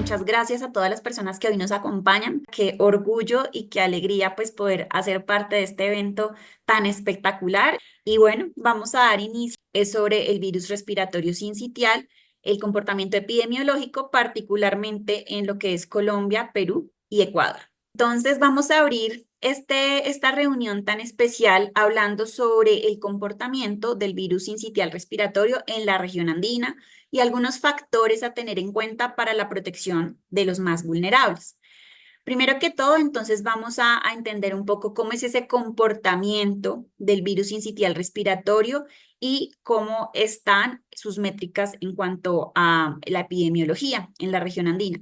muchas gracias a todas las personas que hoy nos acompañan. Qué orgullo y qué alegría pues poder hacer parte de este evento tan espectacular. Y bueno, vamos a dar inicio. Es sobre el virus respiratorio sincitial, el comportamiento epidemiológico, particularmente en lo que es Colombia, Perú y Ecuador. Entonces vamos a abrir esta reunión tan especial hablando sobre el comportamiento del virus sincitial respiratorio en la región andina y algunos factores a tener en cuenta para la protección de los más vulnerables. Primero que todo, entonces vamos a entender un poco cómo es ese comportamiento del virus sincitial respiratorio y cómo están sus métricas en cuanto a la epidemiología en la región andina.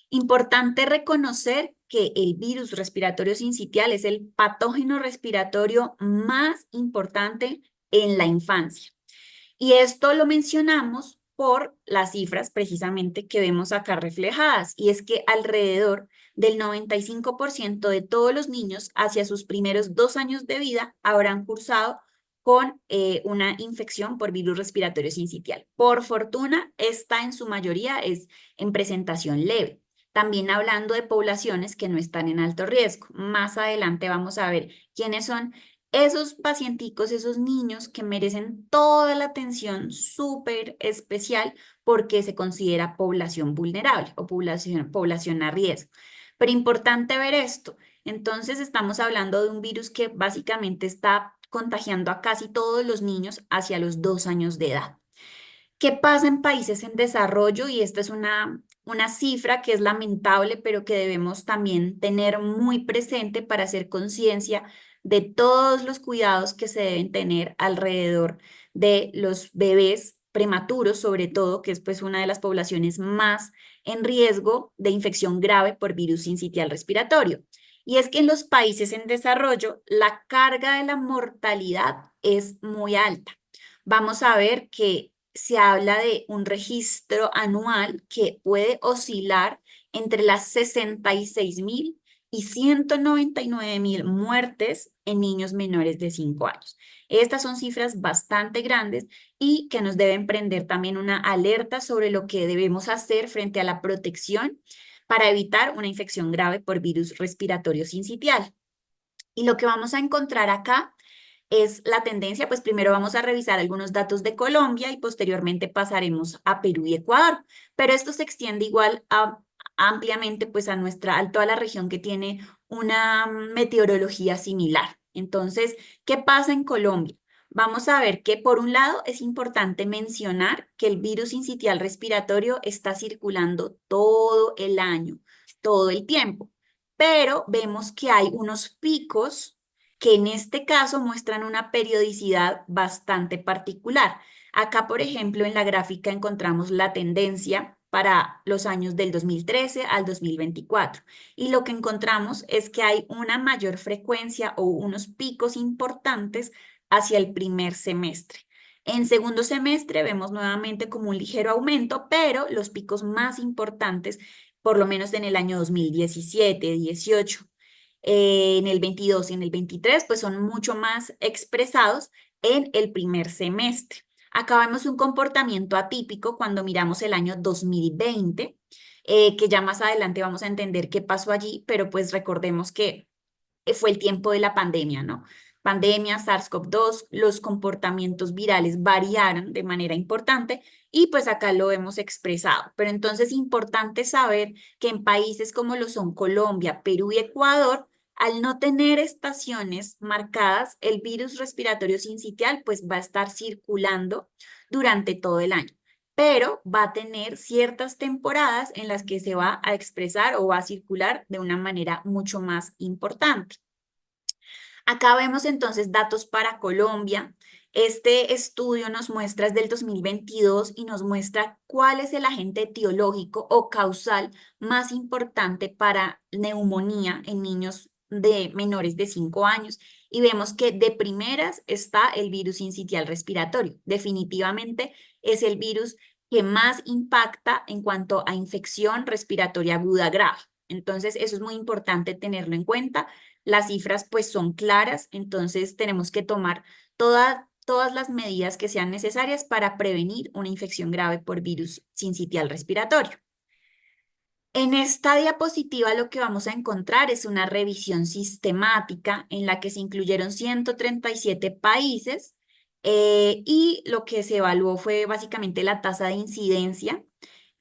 Importante reconocer que el virus respiratorio sincitial es el patógeno respiratorio más importante en la infancia. Y esto lo mencionamos por las cifras precisamente que vemos acá reflejadas, y es que alrededor del 95% de todos los niños hacia sus primeros 2 años de vida habrán cursado con una infección por virus respiratorio sincitial. Por fortuna, esta en su mayoría es en presentación leve. También hablando de poblaciones que no están en alto riesgo. Más adelante vamos a ver quiénes son esos pacienticos, esos niños que merecen toda la atención súper especial porque se considera población vulnerable o población a riesgo. Pero importante ver esto. Entonces estamos hablando de un virus que básicamente está contagiando a casi todos los niños hacia los 2 años de edad. ¿Qué pasa en países en desarrollo? Y esta es una cifra que es lamentable, pero que debemos también tener muy presente para hacer conciencia de todos los cuidados que se deben tener alrededor de los bebés prematuros, sobre todo, que es pues una de las poblaciones más en riesgo de infección grave por virus sincitial respiratorio. Y es que en los países en desarrollo la carga de la mortalidad es muy alta. Vamos a ver que se habla de un registro anual que puede oscilar entre las 66.000 y 199.000 muertes en niños menores de 5 años. Estas son cifras bastante grandes y que nos deben prender también una alerta sobre lo que debemos hacer frente a la protección para evitar una infección grave por virus respiratorio sincitial. Y lo que vamos a encontrar acá es la tendencia, pues primero vamos a revisar algunos datos de Colombia y posteriormente pasaremos a Perú y Ecuador, pero esto se extiende igual ampliamente pues a toda la región que tiene una meteorología similar. Entonces, ¿qué pasa en Colombia? Vamos a ver que por un lado es importante mencionar que el virus sincitial respiratorio está circulando todo el año, todo el tiempo, pero vemos que hay unos picos que en este caso muestran una periodicidad bastante particular. Acá, por ejemplo, en la gráfica encontramos la tendencia para los años del 2013 al 2024. Y lo que encontramos es que hay una mayor frecuencia o unos picos importantes hacia el primer semestre. En segundo semestre vemos nuevamente como un ligero aumento, pero los picos más importantes, por lo menos en el año 2017, 18, en el 22 y en el 23, pues son mucho más expresados en el primer semestre. Acá vemos un comportamiento atípico cuando miramos el año 2020, que ya más adelante vamos a entender qué pasó allí, pero pues recordemos que fue el tiempo de la pandemia, ¿no? Pandemia, SARS-CoV-2, los comportamientos virales variaron de manera importante y pues acá lo hemos expresado. Pero entonces es importante saber que en países como lo son Colombia, Perú y Ecuador, al no tener estaciones marcadas, el virus respiratorio sincitial pues va a estar circulando durante todo el año, pero va a tener ciertas temporadas en las que se va a expresar o va a circular de una manera mucho más importante. Acá vemos entonces datos para Colombia. Este estudio nos muestra es del 2022 y nos muestra cuál es el agente etiológico o causal más importante para neumonía en niños de menores de 5 años. Y vemos que de primeras está el virus sincitial respiratorio. Definitivamente es el virus que más impacta en cuanto a infección respiratoria aguda grave. Entonces, eso es muy importante tenerlo en cuenta. Las cifras pues son claras, entonces tenemos que tomar todas las medidas que sean necesarias para prevenir una infección grave por virus sincitial respiratorio. En esta diapositiva lo que vamos a encontrar es una revisión sistemática en la que se incluyeron 137 países y lo que se evaluó fue básicamente la tasa de incidencia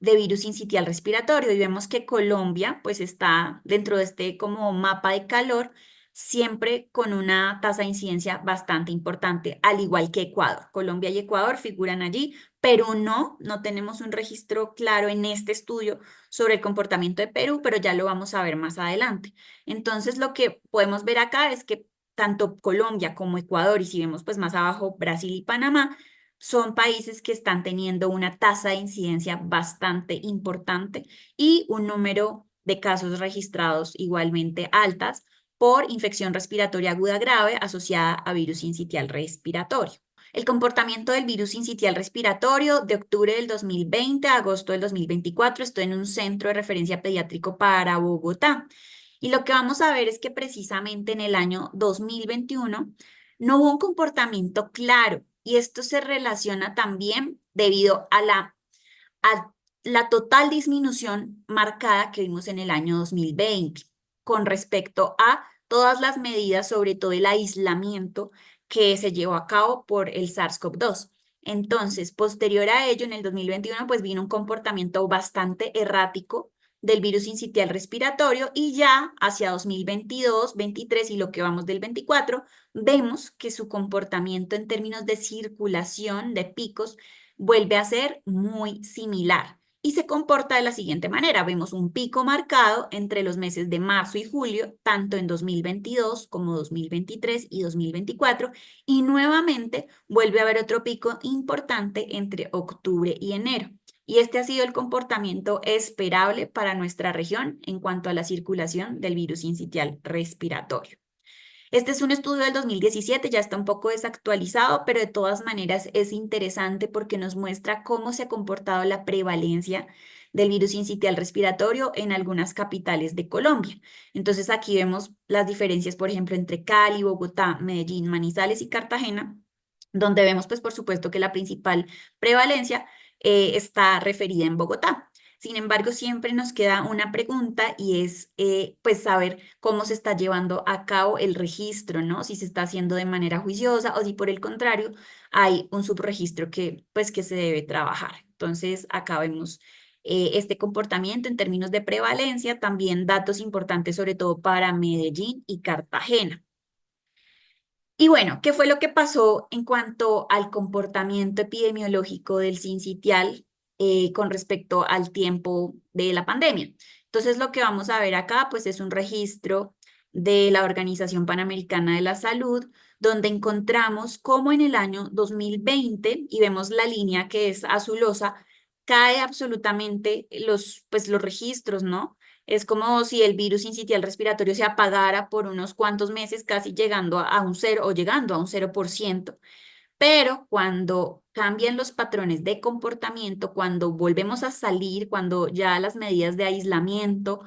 de virus sincitial respiratorio y vemos que Colombia pues está dentro de este como mapa de calor siempre con una tasa de incidencia bastante importante, al igual que Ecuador. Colombia y Ecuador figuran allí, pero no tenemos un registro claro en este estudio sobre el comportamiento de Perú, pero ya lo vamos a ver más adelante. Entonces, lo que podemos ver acá es que tanto Colombia como Ecuador, y si vemos pues más abajo Brasil y Panamá, son países que están teniendo una tasa de incidencia bastante importante y un número de casos registrados igualmente altas por infección respiratoria aguda grave asociada a virus sincitial respiratorio. El comportamiento del virus sincitial respiratorio de octubre del 2020 a agosto del 2024. Estoy en un centro de referencia pediátrico para Bogotá. Y lo que vamos a ver es que precisamente en el año 2021 no hubo un comportamiento claro y esto se relaciona también debido a la total disminución marcada que vimos en el año 2020 con respecto a todas las medidas, sobre todo el aislamiento que se llevó a cabo por el SARS-CoV-2. Entonces, posterior a ello, en el 2021, pues vino un comportamiento bastante errático del virus sincitial respiratorio y ya hacia 2022, 23 y lo que vamos del 24, vemos que su comportamiento en términos de circulación de picos vuelve a ser muy similar y se comporta de la siguiente manera. Vemos un pico marcado entre los meses de marzo y julio, tanto en 2022 como 2023 y 2024, y nuevamente vuelve a haber otro pico importante entre octubre y enero. Y este ha sido el comportamiento esperable para nuestra región en cuanto a la circulación del virus sincitial respiratorio. Este es un estudio del 2017, ya está un poco desactualizado, pero de todas maneras es interesante porque nos muestra cómo se ha comportado la prevalencia del virus sincitial respiratorio en algunas capitales de Colombia. Entonces aquí vemos las diferencias, por ejemplo, entre Cali, Bogotá, Medellín, Manizales y Cartagena, donde vemos, pues, por supuesto que la principal prevalencia está referida en Bogotá. Sin embargo, siempre nos queda una pregunta y es, pues, saber cómo se está llevando a cabo el registro, ¿no? Si se está haciendo de manera juiciosa o si por el contrario hay un subregistro que, pues, que se debe trabajar. Entonces, acá vemos este comportamiento en términos de prevalencia, también datos importantes sobre todo para Medellín y Cartagena. Y bueno, ¿qué fue lo que pasó en cuanto al comportamiento epidemiológico del sincitial con respecto al tiempo de la pandemia? Entonces, lo que vamos a ver acá, pues, es un registro de la Organización Panamericana de la Salud, donde encontramos cómo en el año 2020, y vemos la línea que es azulosa, cae absolutamente pues, los registros, ¿no? Es como si el virus sincitial respiratorio se apagara por unos cuantos meses, casi llegando a un cero o llegando a un 0%. Pero cuando cambian los patrones de comportamiento, cuando volvemos a salir, cuando ya las medidas de aislamiento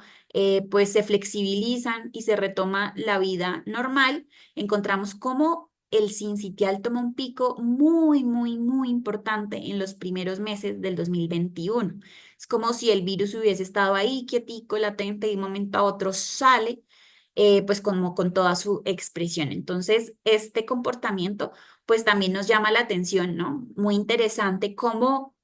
pues se flexibilizan y se retoma la vida normal, encontramos cómo el sincitial toma un pico muy importante en los primeros meses del 2021. Es como si el virus hubiese estado ahí quietico, latente, y de un momento a otro sale, pues como con toda su expresión. Entonces, este comportamiento pues también nos llama la atención, ¿no? Muy interesante cómo,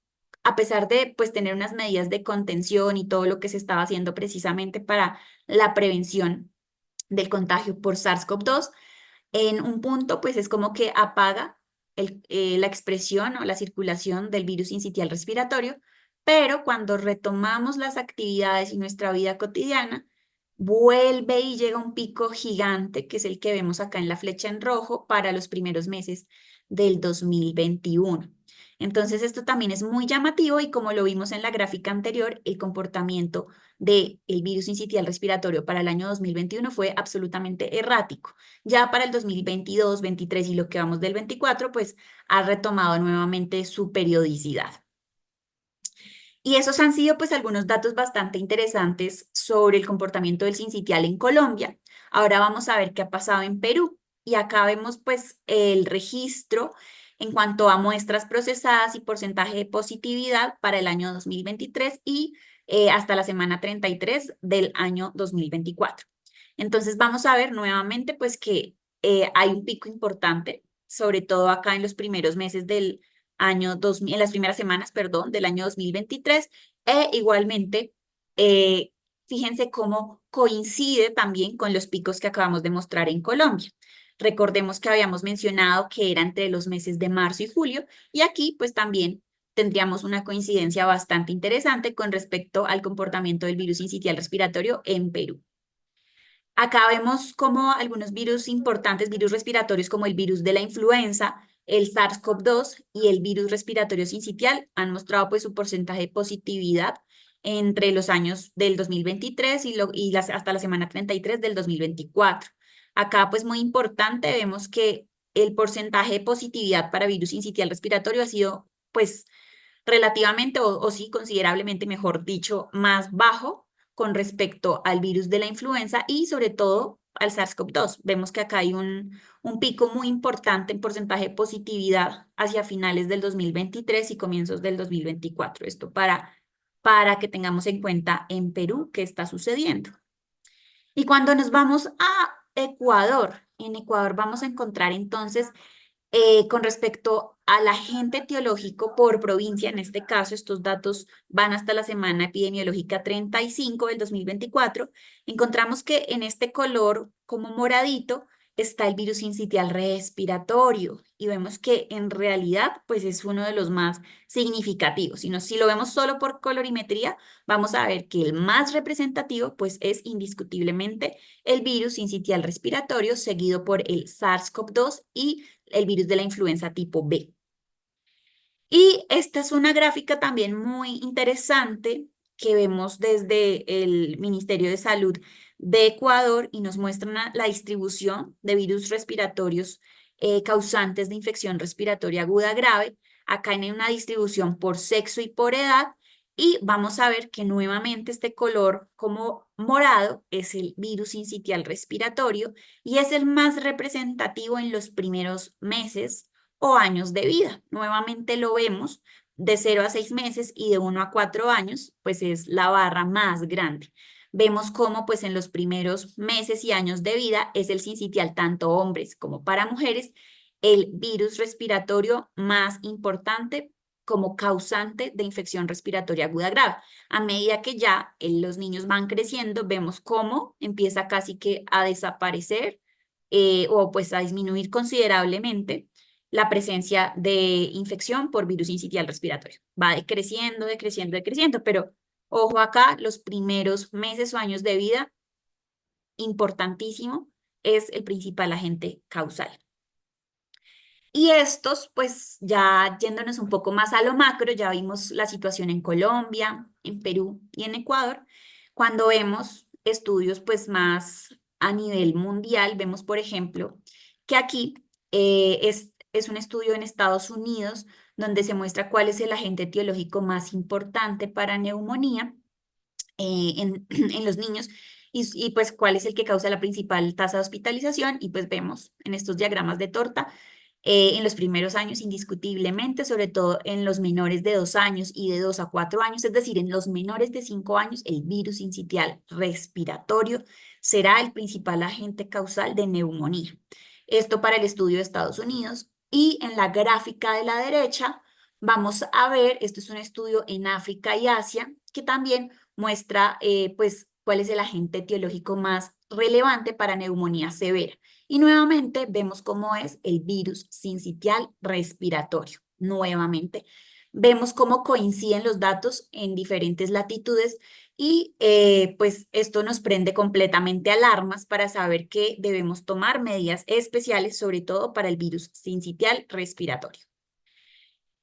a pesar de pues tener unas medidas de contención y todo lo que se estaba haciendo precisamente para la prevención del contagio por SARS-CoV-2, en un punto pues es como que apaga la expresión o la circulación del virus sincitial respiratorio, pero cuando retomamos las actividades y nuestra vida cotidiana, vuelve y llega un pico gigante, que es el que vemos acá en la flecha en rojo, para los primeros meses del 2021. Entonces, esto también es muy llamativo y como lo vimos en la gráfica anterior, el comportamiento del virus sincitial respiratorio para el año 2021 fue absolutamente errático. Ya para el 2022, 23 y lo que vamos del 24, pues ha retomado nuevamente su periodicidad. Y esos han sido pues algunos datos bastante interesantes sobre el comportamiento del sincitial en Colombia. Ahora vamos a ver qué ha pasado en Perú. Y acá vemos pues el registro en cuanto a muestras procesadas y porcentaje de positividad para el año 2023 y hasta la semana 33 del año 2024. Entonces vamos a ver nuevamente pues que hay un pico importante, sobre todo acá en los primeros meses del año 2000, en las primeras semanas, perdón, del año 2023, e igualmente, fíjense cómo coincide también con los picos que acabamos de mostrar en Colombia. Recordemos que habíamos mencionado que era entre los meses de marzo y julio, y aquí pues también tendríamos una coincidencia bastante interesante con respecto al comportamiento del virus sincitial respiratorio en Perú. Acá vemos como algunos virus importantes, virus respiratorios como el virus de la influenza, el SARS-CoV-2 y el virus respiratorio sincitial han mostrado pues su porcentaje de positividad entre los años del 2023 hasta la semana 33 del 2024. Acá pues muy importante, vemos que el porcentaje de positividad para virus sincitial respiratorio ha sido pues relativamente o sí considerablemente, mejor dicho, más bajo con respecto al virus de la influenza y sobre todo al SARS-CoV-2. Vemos que acá hay un pico muy importante en porcentaje de positividad hacia finales del 2023 y comienzos del 2024. Esto para que tengamos en cuenta en Perú qué está sucediendo. Y cuando nos vamos a Ecuador, en Ecuador vamos a encontrar entonces con respecto al agente etiológico por provincia, en este caso, estos datos van hasta la semana epidemiológica 35 del 2024, encontramos que en este color como moradito está el virus sincitial respiratorio y vemos que en realidad pues es uno de los más significativos. Si lo vemos solo por colorimetría, vamos a ver que el más representativo pues es indiscutiblemente el virus sincitial respiratorio seguido por el SARS-CoV-2 y el virus de la influenza tipo B. Y esta es una gráfica también muy interesante que vemos desde el Ministerio de Salud de Ecuador y nos muestra la distribución de virus respiratorios causantes de infección respiratoria aguda grave. Acá hay una distribución por sexo y por edad. Y vamos a ver que nuevamente este color como morado es el virus sincitial respiratorio y es el más representativo en los primeros meses o años de vida. Nuevamente lo vemos de 0 a 6 meses y de 1 a 4 años, pues es la barra más grande. Vemos cómo pues en los primeros meses y años de vida es el sincitial tanto hombres como para mujeres el virus respiratorio más importante como causante de infección respiratoria aguda grave. A medida que ya los niños van creciendo, vemos cómo empieza casi que a desaparecer o pues a disminuir considerablemente la presencia de infección por virus sincitial respiratorio. Va decreciendo, decreciendo, decreciendo, pero ojo acá, los primeros meses o años de vida, importantísimo, es el principal agente causal. Y estos, pues ya yéndonos un poco más a lo macro, ya vimos la situación en Colombia, en Perú y en Ecuador. Cuando vemos estudios pues más a nivel mundial, vemos por ejemplo que aquí es un estudio en Estados Unidos donde se muestra cuál es el agente etiológico más importante para neumonía en los niños y pues cuál es el que causa la principal tasa de hospitalización y pues vemos en estos diagramas de torta en los primeros años indiscutiblemente, sobre todo en los menores de 2 años y de 2 a 4 años, es decir, en los menores de 5 años, el virus sincitial respiratorio será el principal agente causal de neumonía. Esto para el estudio de Estados Unidos y en la gráfica de la derecha vamos a ver, esto es un estudio en África y Asia que también muestra pues cuál es el agente etiológico más relevante para neumonía severa. Y nuevamente vemos cómo es el virus sincitial respiratorio. Nuevamente vemos cómo coinciden los datos en diferentes latitudes y pues esto nos prende completamente alarmas para saber que debemos tomar medidas especiales, sobre todo para el virus sincitial respiratorio.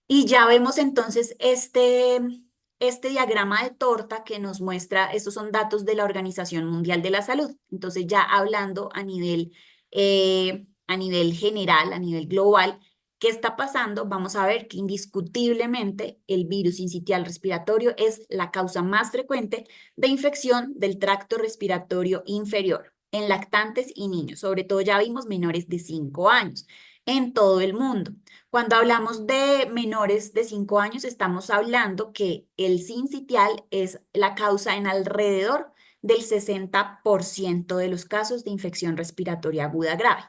Y ya vemos entonces este diagrama de torta que nos muestra, estos son datos de la Organización Mundial de la Salud. Entonces ya hablando a nivel general, a nivel global, ¿qué está pasando? Vamos a ver que indiscutiblemente el virus sincitial respiratorio es la causa más frecuente de infección del tracto respiratorio inferior en lactantes y niños. Sobre todo ya vimos menores de 5 años. en todo el mundo. Cuando hablamos de menores de 5 años, estamos hablando que el sincitial es la causa en alrededor del 60% de los casos de infección respiratoria aguda grave.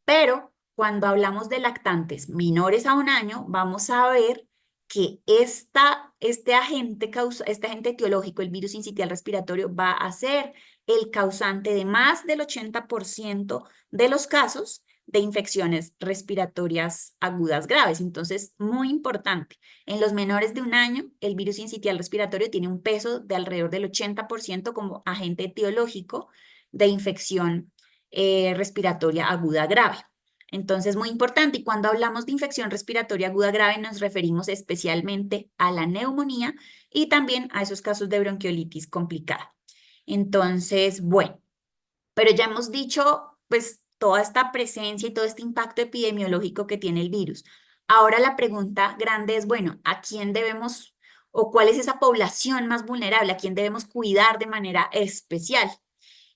Pero cuando hablamos de lactantes menores a 1 año, vamos a ver que este agente etiológico, el virus sincitial respiratorio, va a ser el causante de más del 80% de los casos de infecciones respiratorias agudas graves. Entonces, muy importante, en los menores de 1 año, el virus sincitial respiratorio tiene un peso de alrededor del 80% como agente etiológico de infección respiratoria aguda grave. Entonces, muy importante. Y cuando hablamos de infección respiratoria aguda grave, nos referimos especialmente a la neumonía y también a esos casos de bronquiolitis complicada. Entonces, bueno, pero ya hemos dicho, pues, toda esta presencia y todo este impacto epidemiológico que tiene el virus. Ahora la pregunta grande es, bueno, ¿a quién debemos o cuál es esa población más vulnerable? ¿A quién debemos cuidar de manera especial?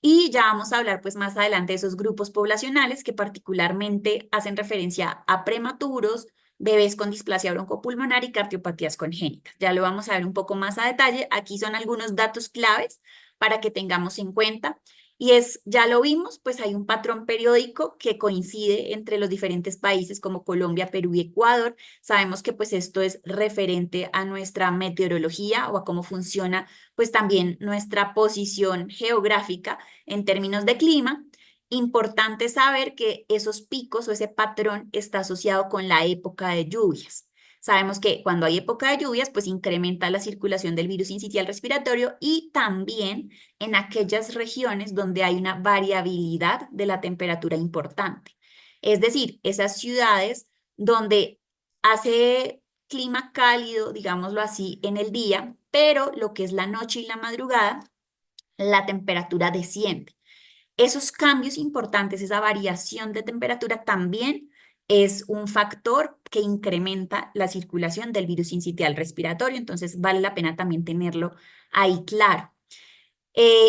Y ya vamos a hablar pues más adelante de esos grupos poblacionales que particularmente hacen referencia a prematuros, bebés con displasia broncopulmonar y cardiopatías congénitas. Ya lo vamos a ver un poco más a detalle. Aquí son algunos datos claves para que tengamos en cuenta. Y ya lo vimos, pues hay un patrón periódico que coincide entre los diferentes países como Colombia, Perú y Ecuador. Sabemos que pues esto es referente a nuestra meteorología o a cómo funciona pues también nuestra posición geográfica en términos de clima. Importante saber que esos picos o ese patrón está asociado con la época de lluvias. Sabemos que cuando hay época de lluvias, pues incrementa la circulación del virus sincitial respiratorio y también en aquellas regiones donde hay una variabilidad de la temperatura importante. Es decir, esas ciudades donde hace clima cálido, digámoslo así, en el día, pero lo que es la noche y la madrugada, la temperatura desciende. Esos cambios importantes, esa variación de temperatura también es un factor que incrementa la circulación del virus sincitial respiratorio, entonces vale la pena también tenerlo ahí claro.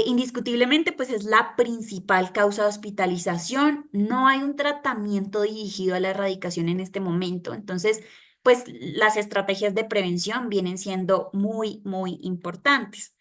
Indiscutiblemente, pues es la principal causa de hospitalización. No hay un tratamiento dirigido a la erradicación en este momento, entonces, pues las estrategias de prevención vienen siendo muy, muy importantes.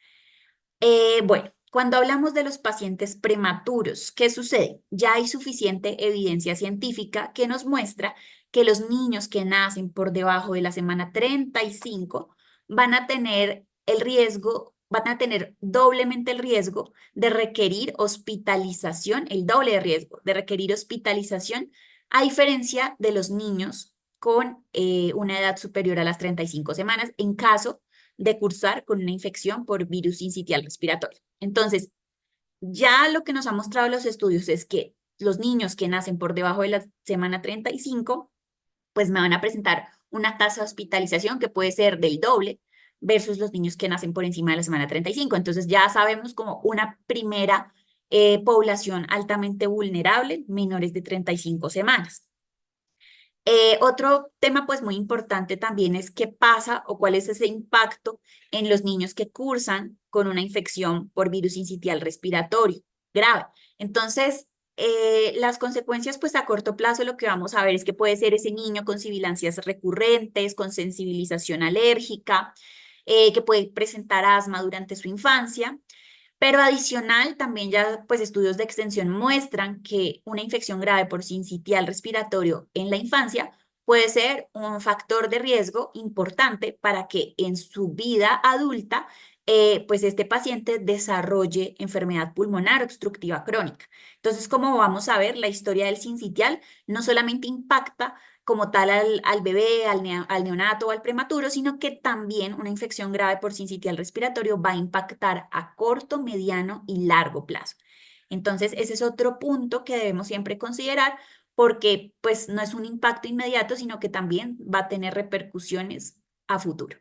Bueno, cuando hablamos de los pacientes prematuros, ¿qué sucede? Ya hay suficiente evidencia científica que nos muestra que los niños que nacen por debajo de la semana 35 van a tener el riesgo, van a tener doblemente el riesgo de requerir hospitalización, el doble de riesgo de requerir hospitalización, a diferencia de los niños con una edad superior a las 35 semanas en caso de cursar con una infección por virus sincitial respiratorio. Entonces, ya lo que nos ha mostrado los estudios es que los niños que nacen por debajo de la semana 35, pues me van a presentar una tasa de hospitalización que puede ser del doble versus los niños que nacen por encima de la semana 35. Entonces ya sabemos como una primera población altamente vulnerable, menores de 35 semanas. Otro tema pues muy importante también es qué pasa o cuál es ese impacto en los niños que cursan con una infección por virus sincitial respiratorio grave. Entonces, las consecuencias pues a corto plazo lo que vamos a ver es que puede ser ese niño con sibilancias recurrentes, con sensibilización alérgica, que puede presentar asma durante su infancia. Pero adicional, también ya pues estudios de extensión muestran que una infección grave por sincitial respiratorio en la infancia puede ser un factor de riesgo importante para que en su vida adulta pues este paciente desarrolle enfermedad pulmonar obstructiva crónica. Entonces, como vamos a ver, la historia del sincitial no solamente impacta como tal al bebé, al neonato o al prematuro, sino que también una infección grave por sincitial respiratorio va a impactar a corto, mediano y largo plazo. Entonces, ese es otro punto que debemos siempre considerar porque pues no es un impacto inmediato, sino que también va a tener repercusiones a futuro.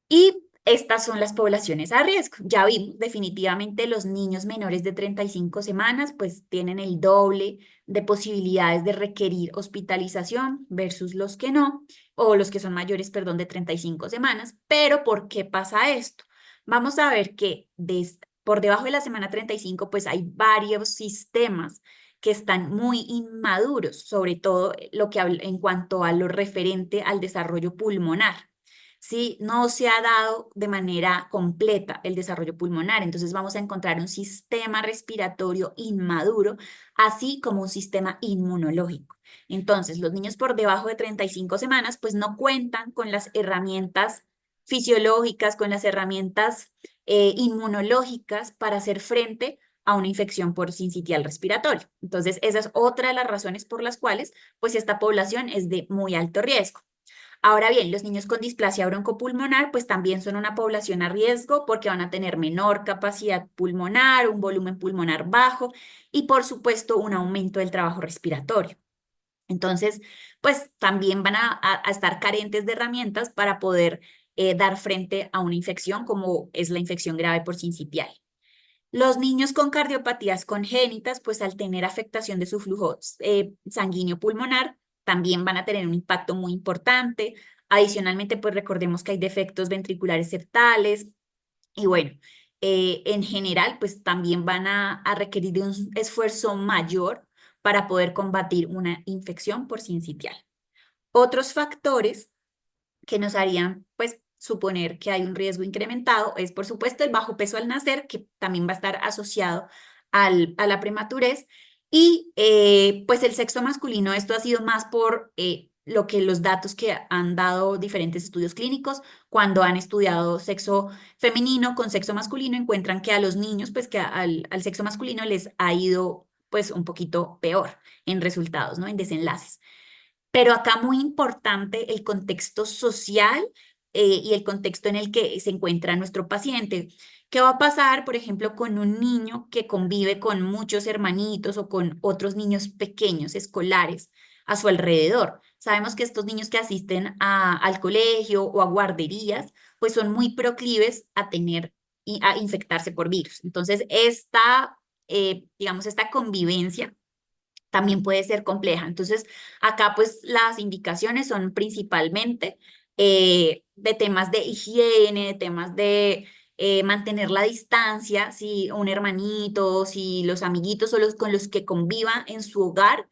Y estas son las poblaciones a riesgo. Ya vimos, definitivamente los niños menores de 35 semanas pues tienen el doble de posibilidades de requerir hospitalización versus los que no, o los que son mayores, perdón, de 35 semanas. Pero ¿por qué pasa esto? Vamos a ver que por debajo de la semana 35 pues hay varios sistemas que están muy inmaduros, sobre todo lo que en cuanto a lo referente al desarrollo pulmonar. ¿Sí? No se ha dado de manera completa el desarrollo pulmonar, entonces vamos a encontrar un sistema respiratorio inmaduro, así como un sistema inmunológico. Entonces, los niños por debajo de 35 semanas, pues no cuentan con las herramientas fisiológicas, con las herramientas inmunológicas para hacer frente a una infección por sincitial respiratorio. Entonces, esa es otra de las razones por las cuales, pues, esta población es de muy alto riesgo. Ahora bien, los niños con displasia broncopulmonar pues también son una población a riesgo porque van a tener menor capacidad pulmonar, un volumen pulmonar bajo y por supuesto un aumento del trabajo respiratorio. Entonces, pues también van a estar carentes de herramientas para poder dar frente a una infección como es la infección grave por sincitial. Los niños con cardiopatías congénitas, pues al tener afectación de su flujo sanguíneo pulmonar, también van a tener un impacto muy importante. Adicionalmente, pues recordemos que hay defectos ventriculares septales y bueno, en general, pues también van a requerir de un esfuerzo mayor para poder combatir una infección por sincitial. Otros factores que nos harían, pues, suponer que hay un riesgo incrementado es, por supuesto, el bajo peso al nacer, que también va a estar asociado a la prematurez, y pues el sexo masculino, esto ha sido más por lo que los datos que han dado diferentes estudios clínicos, cuando han estudiado sexo femenino con sexo masculino, encuentran que a los niños, pues que al sexo masculino les ha ido pues un poquito peor en resultados, ¿no? En desenlaces. Pero acá muy importante el contexto social y el contexto en el que se encuentra nuestro paciente. ¿Qué va a pasar, por ejemplo, con un niño que convive con muchos hermanitos o con otros niños pequeños, escolares, a su alrededor? Sabemos que estos niños que asisten al colegio o a guarderías, pues son muy proclives a tener y a infectarse por virus. Entonces, digamos, esta convivencia también puede ser compleja. Entonces, acá pues las indicaciones son principalmente de temas de higiene, de temas de mantener la distancia, si un hermanito, si los amiguitos o los con los que conviva en su hogar,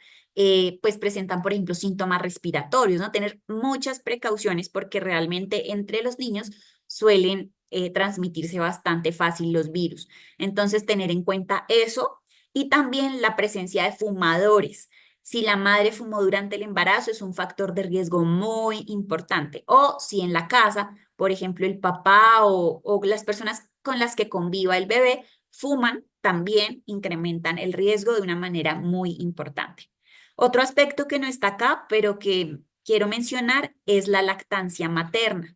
pues presentan, por ejemplo, síntomas respiratorios, ¿no? Tener muchas precauciones porque realmente entre los niños suelen transmitirse bastante fácil los virus. Entonces, tener en cuenta eso y también la presencia de fumadores. Si la madre fumó durante el embarazo, es un factor de riesgo muy importante. O si en la casa, por ejemplo, el papá o las personas con las que conviva el bebé fuman, también incrementan el riesgo de una manera muy importante. Otro aspecto que no está acá, pero que quiero mencionar, es la lactancia materna.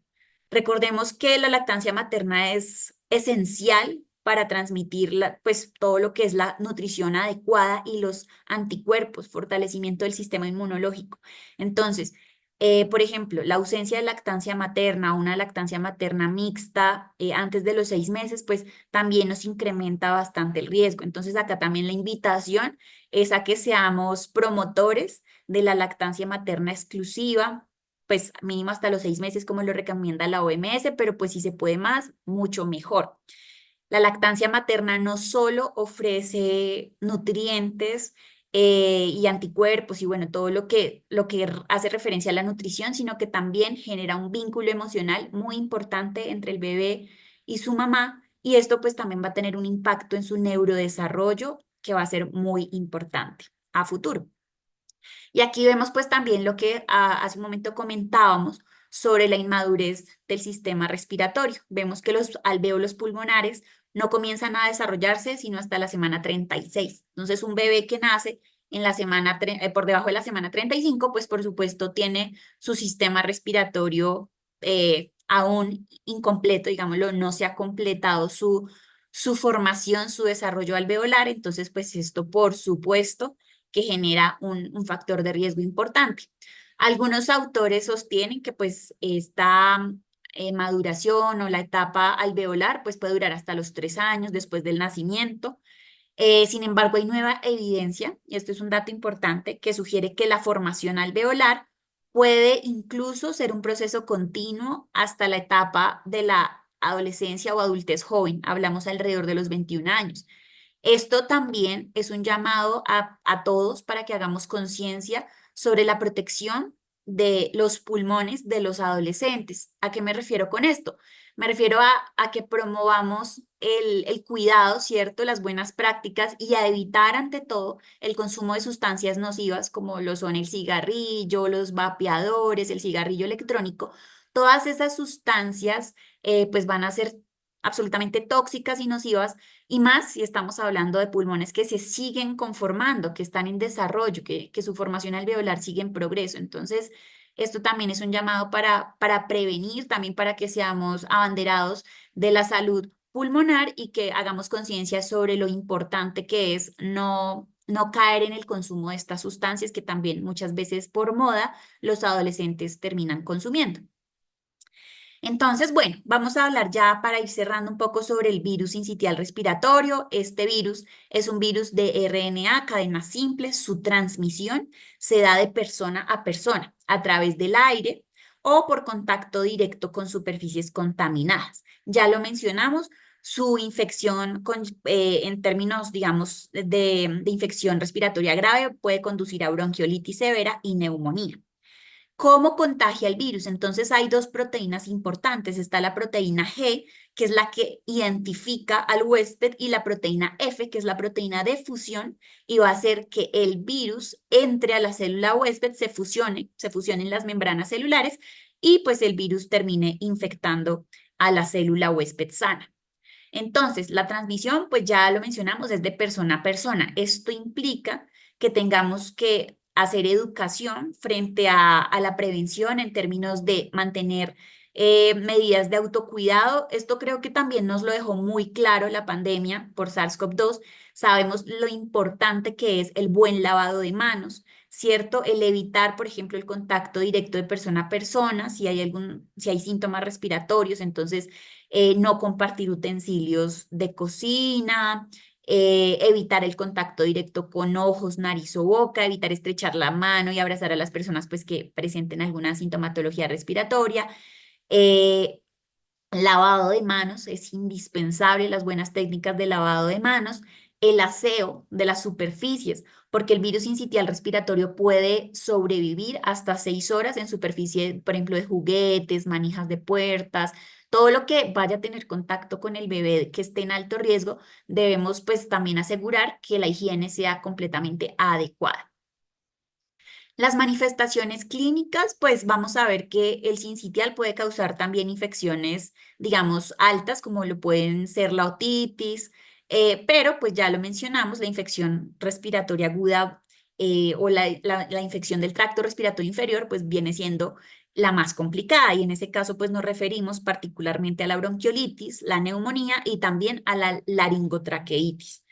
Recordemos que la lactancia materna es esencial para transmitir pues, todo lo que es la nutrición adecuada y los anticuerpos, fortalecimiento del sistema inmunológico. Entonces, por ejemplo, la ausencia de lactancia materna, una lactancia materna mixta antes de los 6 meses, pues también nos incrementa bastante el riesgo. Entonces, acá también la invitación es a que seamos promotores de la lactancia materna exclusiva, pues mínimo hasta los 6 meses, como lo recomienda la OMS, pero pues si se puede más, mucho mejor. La lactancia materna no solo ofrece nutrientes y anticuerpos y bueno, todo lo que hace referencia a la nutrición, sino que también genera un vínculo emocional muy importante entre el bebé y su mamá, y esto pues también va a tener un impacto en su neurodesarrollo que va a ser muy importante a futuro. Y aquí vemos pues también lo que hace un momento comentábamos sobre la inmadurez del sistema respiratorio. Vemos que los alvéolos pulmonares no comienzan a desarrollarse sino hasta la semana 36. Entonces, un bebé que nace en la por debajo de la semana 35, pues por supuesto tiene su sistema respiratorio aún incompleto, digámoslo, no se ha completado su formación, su desarrollo alveolar. Entonces, pues esto por supuesto que genera un factor de riesgo importante. Algunos autores sostienen que pues esta maduración o la etapa alveolar pues puede durar hasta los 3 años después del nacimiento. Sin embargo, hay nueva evidencia, y esto es un dato importante, que sugiere que la formación alveolar puede incluso ser un proceso continuo hasta la etapa de la adolescencia o adultez joven. Hablamos alrededor de los 21 años. Esto también es un llamado a todos para que hagamos conciencia sobre la protección de los pulmones de los adolescentes. ¿A qué me refiero con esto? Me refiero a que promovamos el cuidado, ¿cierto? Las buenas prácticas y a evitar ante todo el consumo de sustancias nocivas como lo son el cigarrillo, los vapeadores, el cigarrillo electrónico. Todas esas sustancias pues van a ser absolutamente tóxicas y nocivas y más si estamos hablando de pulmones que se siguen conformando, que están en desarrollo, que su formación alveolar sigue en progreso. Entonces, esto también es un llamado para prevenir, también para que seamos abanderados de la salud pulmonar y que hagamos conciencia sobre lo importante que es no caer en el consumo de estas sustancias que también muchas veces por moda los adolescentes terminan consumiendo. Entonces, bueno, vamos a hablar ya para ir cerrando un poco sobre el virus sincitial respiratorio. Este virus es un virus de RNA, cadena simple. Su transmisión se da de persona a persona a través del aire o por contacto directo con superficies contaminadas. Ya lo mencionamos, su infección en términos, digamos, de infección respiratoria grave puede conducir a bronquiolitis severa y neumonía. ¿Cómo contagia el virus? Entonces hay dos proteínas importantes. Está la proteína G, que es la que identifica al huésped, y la proteína F, que es la proteína de fusión, y va a hacer que el virus entre a la célula huésped, se fusionen las membranas celulares y pues el virus termine infectando a la célula huésped sana. Entonces, la transmisión, pues ya lo mencionamos, es de persona a persona. Esto implica que tengamos que hacer educación frente a la prevención en términos de mantener medidas de autocuidado. Esto creo que también nos lo dejó muy claro la pandemia por SARS-CoV-2. Sabemos lo importante que es el buen lavado de manos, ¿cierto? El evitar, por ejemplo, el contacto directo de persona a persona, si hay síntomas respiratorios, entonces no compartir utensilios de cocina, evitar el contacto directo con ojos, nariz o boca, evitar estrechar la mano y abrazar a las personas pues, que presenten alguna sintomatología respiratoria. Eh, Lavado de manos, es indispensable las buenas técnicas de lavado de manos, el aseo de las superficies, porque el virus sincitial respiratorio puede sobrevivir hasta 6 horas en superficie, por ejemplo, de juguetes, manijas de puertas, todo lo que vaya a tener contacto con el bebé que esté en alto riesgo, debemos pues también asegurar que la higiene sea completamente adecuada. Las manifestaciones clínicas, pues vamos a ver que el sincitial puede causar también infecciones, digamos, altas, como lo pueden ser la otitis, pero pues ya lo mencionamos, la infección respiratoria aguda o la infección del tracto respiratorio inferior, pues viene siendo la más complicada y en ese caso pues nos referimos particularmente a la bronquiolitis, la neumonía y también a la laringotraqueitis.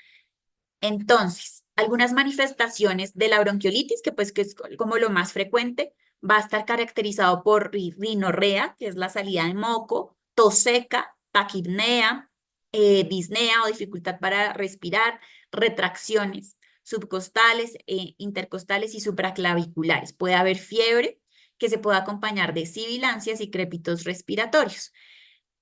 Entonces, algunas manifestaciones de la bronquiolitis, que pues que es como lo más frecuente, va a estar caracterizado por rinorrea, que es la salida de moco, tos seca, taquipnea, disnea o dificultad para respirar, retracciones subcostales, intercostales y supraclaviculares. Puede haber fiebre que se puede acompañar de sibilancias y crépitos respiratorios.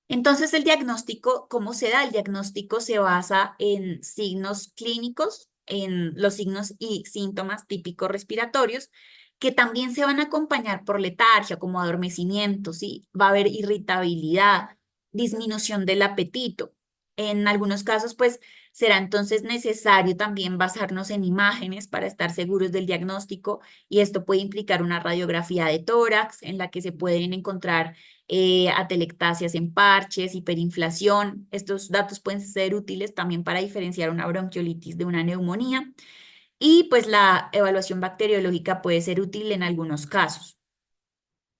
Entonces, el diagnóstico, ¿cómo se da? El diagnóstico se basa en signos clínicos, en los signos y síntomas típicos respiratorios, que también se van a acompañar por letargia, como adormecimiento, ¿sí? Va a haber irritabilidad, disminución del apetito. En algunos casos, pues, será entonces necesario también basarnos en imágenes para estar seguros del diagnóstico y esto puede implicar una radiografía de tórax en la que se pueden encontrar atelectasias en parches, hiperinflación. Estos datos pueden ser útiles también para diferenciar una bronquiolitis de una neumonía y pues la evaluación bacteriológica puede ser útil en algunos casos.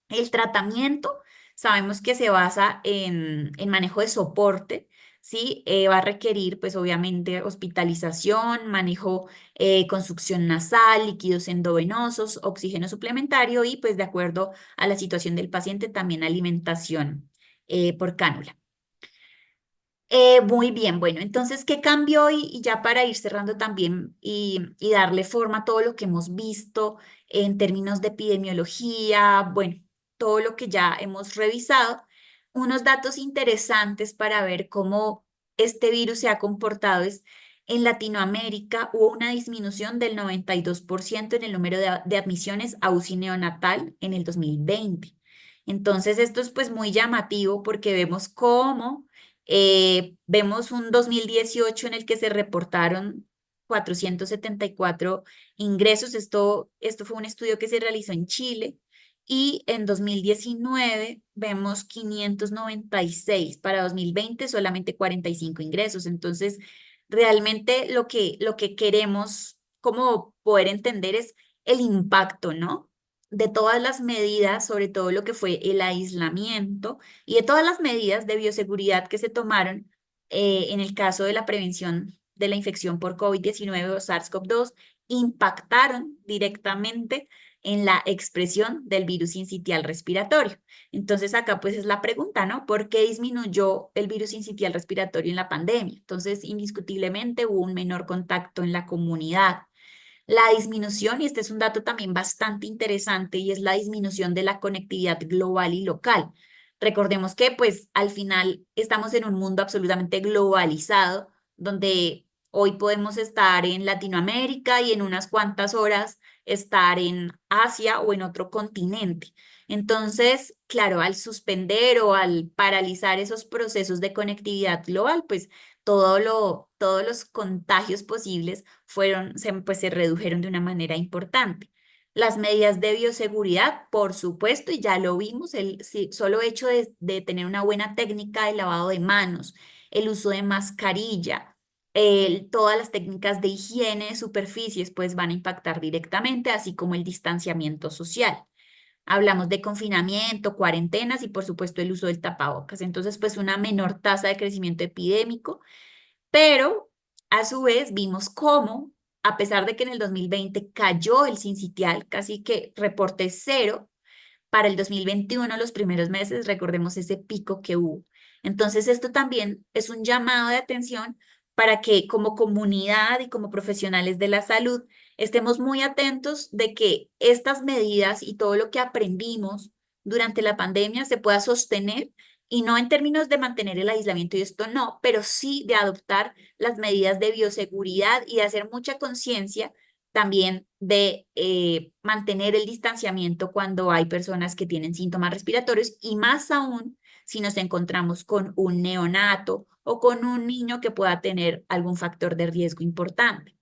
El tratamiento, sabemos que se basa en manejo de soporte, ¿sí? Va a requerir, pues obviamente, hospitalización, manejo con succión nasal, líquidos endovenosos, oxígeno suplementario y, pues, de acuerdo a la situación del paciente, también alimentación por cánula. Muy bien, bueno, entonces, ¿qué cambió? Y ya para ir cerrando también y darle forma a todo lo que hemos visto en términos de epidemiología, bueno, todo lo que ya hemos revisado, unos datos interesantes para ver cómo este virus se ha comportado es En Latinoamérica hubo una disminución del 92% en el número de admisiones a UCI neonatal en el 2020. Entonces, esto es pues muy llamativo porque vemos cómo vemos un 2018 en el que se reportaron 474 ingresos. Esto fue un estudio que se realizó en Chile. Y en 2019 vemos 596. Para 2020 solamente 45 ingresos. Entonces, realmente lo que queremos como poder entender es el impacto, ¿no? De todas las medidas, sobre todo lo que fue el aislamiento y de todas las medidas de bioseguridad que se tomaron en el caso de la prevención de la infección por COVID-19 o SARS-CoV-2, impactaron directamente en la expresión del virus sincitial respiratorio. Entonces acá pues es la pregunta, ¿no? ¿Por qué disminuyó el virus sincitial respiratorio en la pandemia? Entonces, indiscutiblemente hubo un menor contacto en la comunidad. La disminución, y este es un dato también bastante interesante, y es la disminución de la conectividad global y local. Recordemos que pues al final estamos en un mundo absolutamente globalizado, donde hoy podemos estar en Latinoamérica y en unas cuantas horas estar en Asia o en otro continente. Entonces, claro, al suspender o al paralizar esos procesos de conectividad global, pues todos los contagios posibles pues se redujeron de una manera importante. Las medidas de bioseguridad, por supuesto, y ya lo vimos, solo hecho de tener una buena técnica de lavado de manos, el uso de mascarilla, todas las técnicas de higiene de superficies, pues van a impactar directamente, así como el distanciamiento social. Hablamos de confinamiento, cuarentenas y por supuesto el uso del tapabocas. Entonces, pues una menor tasa de crecimiento epidémico, pero a su vez vimos cómo, a pesar de que en el 2020 cayó el sincitial, casi que reporte cero, para el 2021, los primeros meses, recordemos ese pico que hubo. Entonces, esto también es un llamado de atención para que como comunidad y como profesionales de la salud estemos muy atentos de que estas medidas y todo lo que aprendimos durante la pandemia se pueda sostener y no en términos de mantener el aislamiento y esto no, pero sí de adoptar las medidas de bioseguridad y de hacer mucha conciencia también de mantener el distanciamiento cuando hay personas que tienen síntomas respiratorios y más aún si nos encontramos con un neonato o con un niño que pueda tener algún factor de riesgo importante.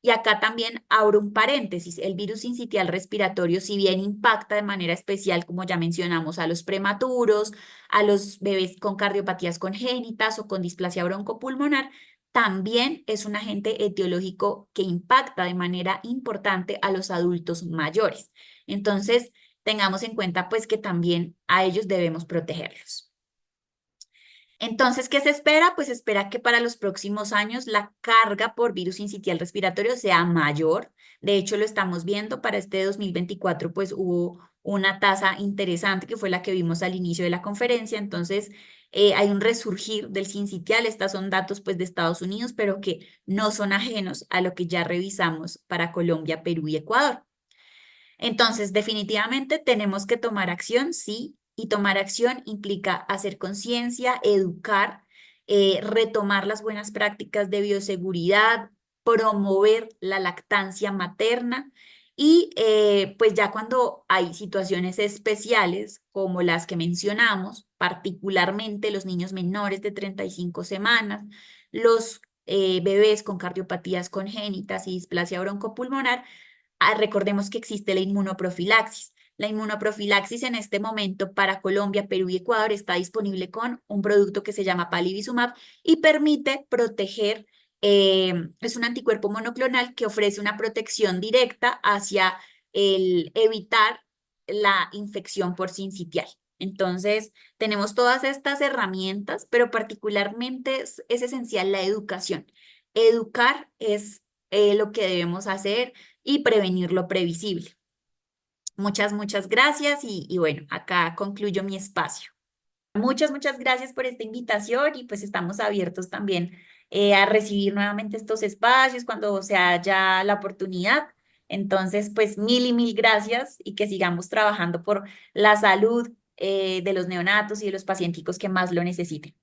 Y acá también abro un paréntesis. El virus sincitial respiratorio, si bien impacta de manera especial, como ya mencionamos, a los prematuros, a los bebés con cardiopatías congénitas o con displasia broncopulmonar, también es un agente etiológico que impacta de manera importante a los adultos mayores. Entonces, tengamos en cuenta pues que también a ellos debemos protegerlos. Entonces, ¿qué se espera? Pues se espera que para los próximos años la carga por virus sincitial respiratorio sea mayor. De hecho, lo estamos viendo para este 2024, pues hubo una tasa interesante que fue la que vimos al inicio de la conferencia. Entonces, hay un resurgir del sincitial. Estos son datos pues de Estados Unidos, pero que no son ajenos a lo que ya revisamos para Colombia, Perú y Ecuador. Entonces, definitivamente tenemos que tomar acción, sí, y tomar acción implica hacer conciencia, educar, retomar las buenas prácticas de bioseguridad, promover la lactancia materna y pues ya cuando hay situaciones especiales como las que mencionamos, particularmente los niños menores de 35 semanas, los bebés con cardiopatías congénitas y displasia broncopulmonar, recordemos que existe la inmunoprofilaxis. La inmunoprofilaxis en este momento para Colombia, Perú y Ecuador está disponible con un producto que se llama palivizumab y permite proteger, es un anticuerpo monoclonal que ofrece una protección directa hacia el evitar la infección por sincitial. Entonces, tenemos todas estas herramientas, pero particularmente es esencial la educación. Educar es lo que debemos hacer y prevenir lo previsible. Muchas gracias y bueno, acá concluyo mi espacio. Muchas gracias por esta invitación y pues estamos abiertos también a recibir nuevamente estos espacios cuando se haya la oportunidad. Entonces, pues mil y mil gracias y que sigamos trabajando por la salud de los neonatos y de los pacienticos que más lo necesiten.